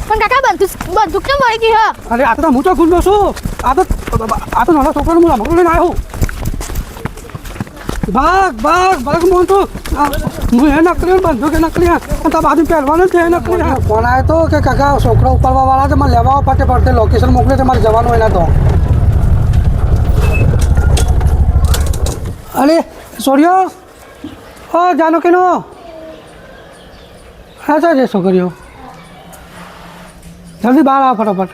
પણ કાકા બંદૂક કેમ મળી ગઈ હા? અરે આ તો હું તો ગુંડો છું. આ તો નાના છોકરાનું હું રમકડું લઈને આવ્યો. ભાગ મોન તો હું એ નકલી બંદૂક એ નકલી તો બાજુ પહેરવાનું છે એ નકલી. ફોન આવ્યો તો કે કાકા છોકરા ઉપરવા વાળા છે મને લેવા ફટે લોકેશન મોકલે છે મારે જવાનું એના તો. અરે સોર્યો જાનો કેનો હા છે છોકરીઓ જલ્દી બહાર આવો ફટાફટ.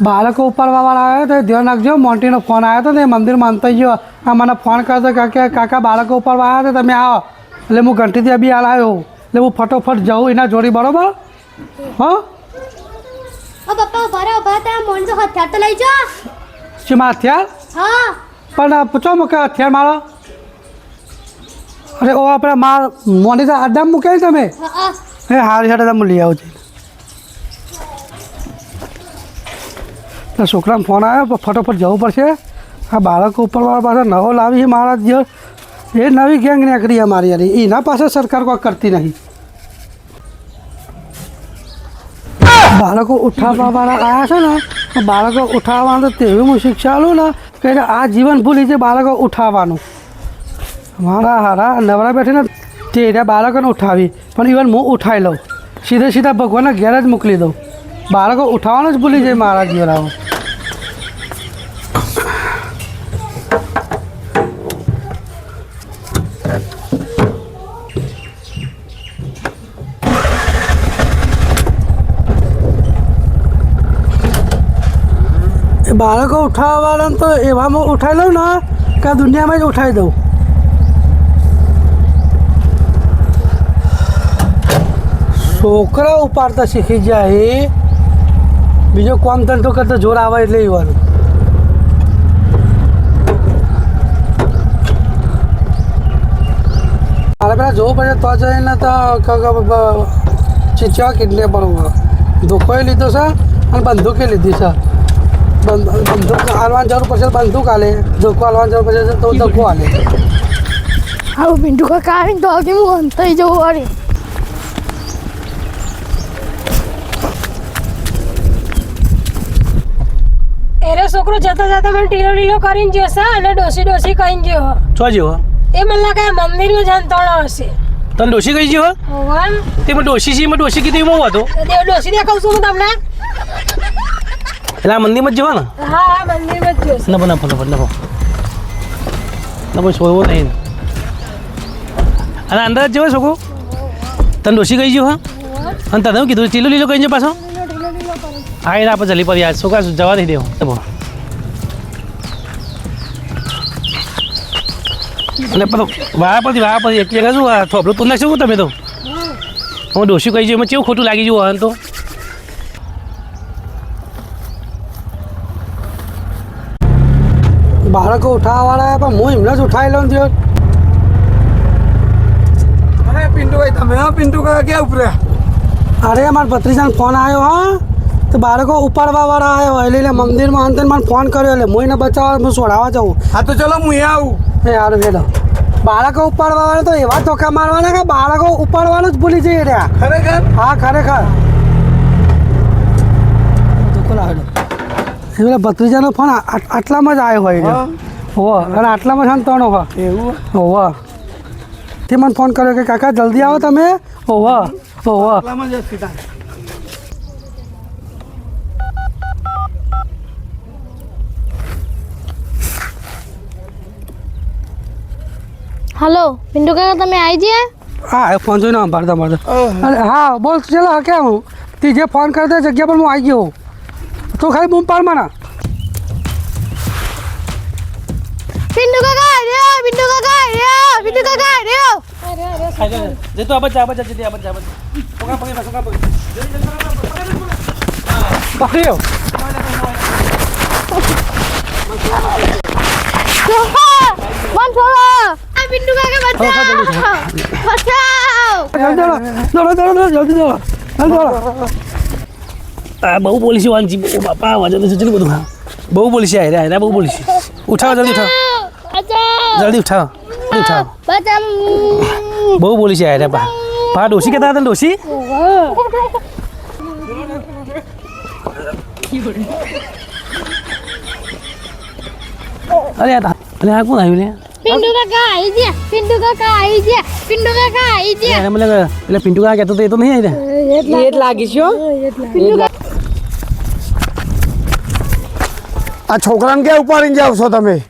બાળકો ઉપરવાળા આવ્યો તો ધ્યાન રાખજો. મોન્ટીનો ફોન આવ્યો હતો ને એ મંદિર માનતા ગયો. આ મને ફોન કરતો કાકા બાળકો ઉપરવા આવ્યા હતા તમે આવો. એટલે હું ઘંટીથી બી હાલ આવ્યો એટલે હું ફટોફટ જાઉં એના જોડી બરોબર. હા પપ્પા ઉભા હતા મોન તો હથિયાર તો લઈ જા. શીમાં હથિયાર? હા પણ પૂછો મૂકે હથિયાર મારો. અરે ઓ આપણે મોની તો અડ્ડા મૂકે તમે એ હારી હાડે તમે લઈ આવો છે. છોકરાને ફોન આવ્યો ફટોફટ જવું પડશે. આ બાળકો ઉપરવાળા પાસે નવો લાવી છે મારા જે એ નવી ગેંગ નીકળી અમારી યાર એના પાસે સરકાર કોઈ કરતી નહીં. બાળકો ઉઠાવવાવાળા આવ્યા છે ને બાળકો ઉઠાવવાનું તો તેવી હું શિક્ષા આલું ને કે આ જીવન ભૂલી છે બાળકો ઉઠાવવાનું. મારા હારા નવરા બેઠીને તે બાળકોને ઉઠાવી પણ ઇવન હું ઉઠાવી લઉં સીધા ભગવાનના ઘેર જ મોકલી દઉં. બાળકો ઉઠાવવાનું જ ભૂલી જાય મારા જીવરાઓ. બાળકો ઉઠાવવાળાને તો એવામાં ઉઠાવી લઉં ને કે આ દુનિયામાં જ ઉઠાવી દઉં. છોકરા ઉપાડતા શીખી જાય બીજો કામ ધંધો કરતા જોર આવે એટલે એવાનું. મારે પેલા જોવું પડે તો જઈને તો ચીચવા કેટલે બરોબર ધોકોએ લીધો છે અને બંદૂકે લીધી છે. બંદૂક હાલવાની જરૂર પડશે બંદૂક હાલે ધોકો હાલવાની જરૂર પડશે તો ધોકો હાલે. આવું પિન્ટુ કાકા આવીને તો કે હું થઈ જવું વાળી. એરે છોકરો જતા જતા મને ટીલો કરીને જશે અને ડોસી કહીને ગયો. છો જેવો એ મને લાગે મંદિરમાં જાણતો હશે. તને ડોસી કહી ગયો તે મેં ડોસી છે મેં ડોસી કીધું એમાં હતો ડોસી દેખાવ છું હું તમને. એટલે આ મંદિરમાં જ જવા ને. હા મંદિરમાં જ જશે. નફો છોડવો નહીં. અને અંદર જ જવો છોકરો તને ડોસી કહી ગયો હા અને તને હું કીધું ટીલો લીલો કહી ગયો પાછો. હા એને આપણે જલ્દી પર યાર છોકરા જવા નહીં દેવો. અને વાળા પરથી એક જગ્યા શું થોભલું તું નાખશું તમે તો હું ડોસી કહી છું એમાં કેવું ખોટું લાગી જવું હન તો. બાળકો ઉઠાવવાળા પણ હું એમને જ ઉઠાવી લઉં થયો. અરે પિન્ટુભાઈ તમે હા પિન્ટુ કાકા ક્યાં ઉપર્યા? અરે મારા ભત્રીજાને ફોન આવ્યો હા તો બાળકો ઉપાડવાવાળા આવ્યો એટલે મંદિરમાં અંતે મને ફોન કર્યો એટલે હું એને બચાવવા હું છોડાવવા જાઉં. હા તો ચલો હું અહીંયા આવું. એ સારું હેડો. બાળકો ઉપાડવાવાળા તો એવા ધોકા મારવાના કે બાળકો ઉપાડવાનું જ ભૂલી જઈએ રહ્યા. ખરેખર? હા ખરેખર. એટલે ભત્રીજાનો ફોન આટલામાં જ આવ્યો હોય હોવ અને આટલામાં છે ને ત્રણ હોવા એવું હોવા તે મને ફોન કર્યો કે કાકા જલ્દી આવો તમે. હોવા આટલામાં જ સીધા. હેલો પિન્ટુ કાકા તમે આવી ગયા? હા ફોન જોઈને સંભાળતા અરે હા બોલ ચલો હા કેમ હું તે જે ફોન કરતા જગ્યા પર હું આવી ગયો તો ખાલી બૂમ પાડમાં ના. પિન્ટુ કાકા આવ્યો પિન્ટુ કાકા આવ્યો. જતો આ બચ્ચા જતી આ બચ્ચા પકડ્યો. મન છોડો આ પિન્ટુ કાકા બચાવ. જલ્દી આ બહુ પોલીસી વાંચી બાપા વજન તો ચલી બધું. બહુ પોલીસી આયરા બહુ પોલીસી. ઉઠાવો જલ્દી ઉઠાવો જલ્દી ઉઠાવો. બહુ પોલીસી આયરા બા હા ડોશી કહેતા હતા ને ડોશી અરે આ કોણ આવ્યું લે પિન્ટુ કાકા આવી ગયા પિન્ટુ કાકા આવી ગયા પિન્ટુ કાકા આવી ગયા એને મને એટલે પિન્ટુ કાકા કહેતો તો એ તો નહીં આવી રહ્યા એ લાગી છો આ છોકરાને ક્યાં ઉપાડીને જાવ છો તમે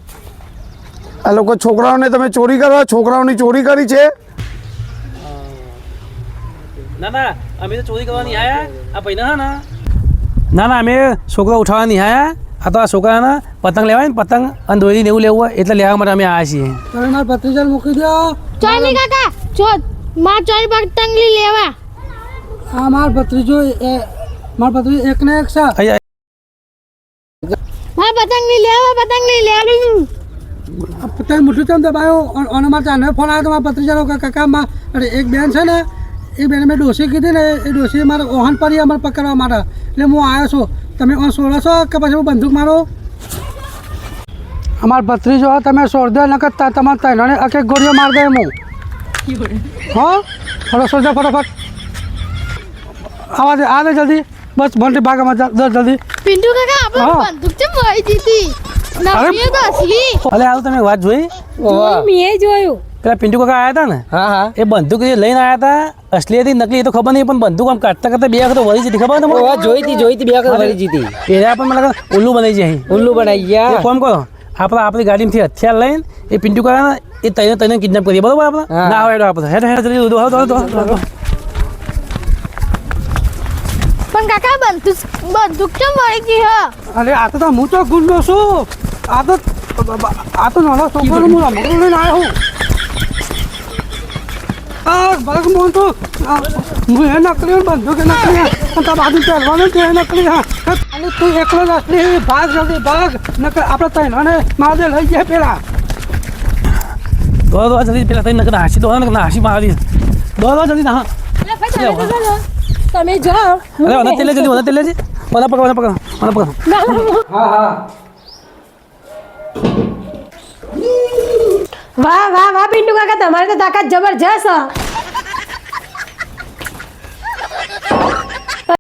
આ લોકો છોકરાઓને તમે ચોરી કરવા છોકરાઓની ચોરી કરી છે ના ના અમે તો ચોરી કરવા નહીં આવ્યા આ પૈના હા ના ના અમે છોકરા ઉઠાવવા નહીં આવ્યા આ તો આ છોકરાના પતંગ લેવાય ને પતંગ અને દોરીને એવું લેવું હોય એટલે લેવા માટે અમે આવ્યા છીએ તમે મારા ભત્રીજાને મૂકી દો ચોરી કાકા ચો માં ચોરી પતંગ લઈ લેવા આ મારો ભત્રીજો એકને એક છે માં પતંગ લઈ લેવા પતંગ મોટું ચમ દબાયો અને મારે ચાનો ફોન આવ્યો તો મારા ભત્રીજાનો કાકામાં અરે એક બેન છે ને એ બેને મેં ડોસી કીધી ને એ ડોસી મારે ઓહન પડી અમારે પકડવા માટે એટલે હું આવ્યો છું તમે ઓન છોડો છો કે પછી હું બંદૂક મારો અમારા ભત્રીજો તમે છોડ દો નકર તમારે તૈનાને એક એક ગોળીઓ માર દે હું હા થોડો સોજો ફટાફટ આવા દે આ દે જલ્દી બસ બંટી ભાગમાં જલ્દી પિન્ટુ કાકા આપણે બંદૂક છે મારી દીધી અરે! નવી દસલી અલે આવું તમે વાત જોઈ મેં જોયું પેલા પિન્ટુ કાકા આવ્યા હતા ને હા હા એ બંદૂક જે લઈને આવ્યા હતા અસલી હતી નકલી એ તો ખબર નહીં પણ બંદૂક આમ કાઢતા કાઢતા બે વખત વળી જતી ખબર તમને જોઈ હતી બે વખત વળી જીતી એના પણ મને લાગે ઉલ્લુ બનાવી જાય ઉલ્લુ બનાવી ગયા એ કોમ કરો આપણી ગાડીમાંથી હથિયાર લઈને એ પિન્ટુ કાકા એ તને કિડનેપ કરીએ બરોબર આપણે હા. ના આવે આપણે હેડ હેડ જલ્દી દો પણ કાકા બંદૂક કેમ મળી ગઈ હા અરે આ તો હું તો ગુંડો છું આ તો નાનો છોકરો હું રમકડું લઈને આવ્યો હું ભરત મોહન તો હું એ નકલી બંદૂક એ નકલી તારા બાજુ પહેરવાનું તે નકલી હા અને તું એકલો જ અસલી ભાગ જલ્દી ભાગ નકર આપણે તૈનાને મારે લઈ જાય પેલા દો જલ્દી પેલા તને નકર હાસી દો ને હાસી મારી દો જલ્દી ના તમે જાઓ અરે મને તેલે જલ્દી મને તેલે જી મને પકડ હા હા વાહ પિન્ટુ કાકા તમારે તો તાકાત જબરજસ્ત